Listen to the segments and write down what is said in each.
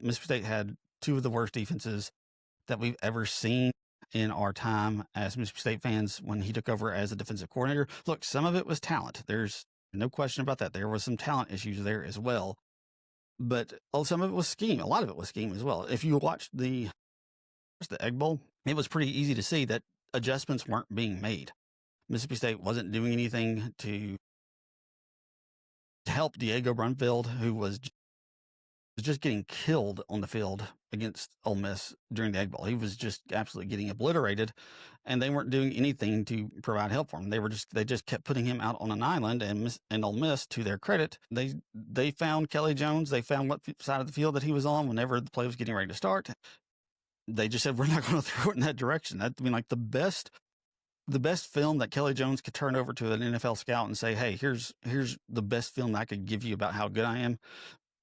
Mississippi State had two of the worst defenses that we've ever seen in our time as Mississippi State fans when he took over as a defensive coordinator. Look, some of it was talent. There's no question about that. There was some talent issues there as well. But some of it was scheme. A lot of it was scheme as well. If you watched the Egg Bowl, it was pretty easy to see that adjustments weren't being made. Mississippi State wasn't doing anything to help Diego Brumfield, who was just getting killed on the field against Ole Miss during the Egg Bowl. He was just absolutely getting obliterated, and they weren't doing anything to provide help for him. They just kept putting him out on an island, and Ole Miss, to their credit, they found Kelly Jones. They found what side of the field that he was on whenever the play was getting ready to start. They just said, we're not going to throw it in that direction. Like the best film that Kelly Jones could turn over to an NFL scout and say, hey, here's the best film that I could give you about how good I am.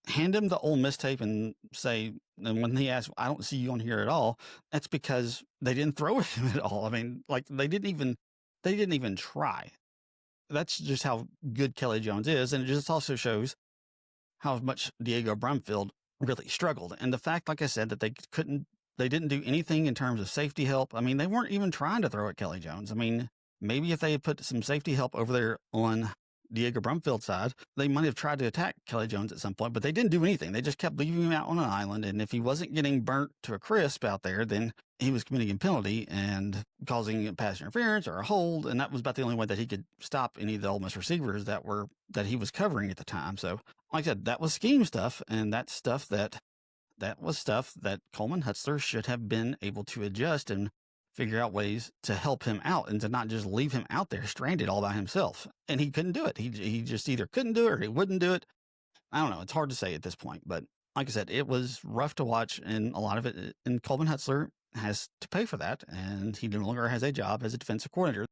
Hand him the Ole Miss tape and say, and when he asked, I don't see you on here at all, that's because they didn't throw at him at all. I mean, like they didn't even try. That's just how good Kelly Jones is. And it just also shows how much Diego Brumfield really struggled. And the fact, like I said, that they didn't do anything in terms of safety help. I mean, they weren't even trying to throw at Kelly Jones. I mean, maybe if they had put some safety help over there on Diego Brumfield's side, they might have tried to attack Kelly Jones at some point, but they didn't do anything. They just kept leaving him out on an island. And if he wasn't getting burnt to a crisp out there, then he was committing a penalty and causing a pass interference or a hold. And that was about the only way that he could stop any of the Ole Miss receivers that he was covering at the time. So like I said, that was scheme stuff. And that's stuff that was stuff that Coleman Hutzler should have been able to adjust and figure out ways to help him out and to not just leave him out there stranded all by himself. And he couldn't do it. He just either couldn't do it or he wouldn't do it. I don't know. It's hard to say at this point, but like I said, it was rough to watch, and a lot of it, and Coleman Hutzler has to pay for that. And he no longer has a job as a defensive coordinator.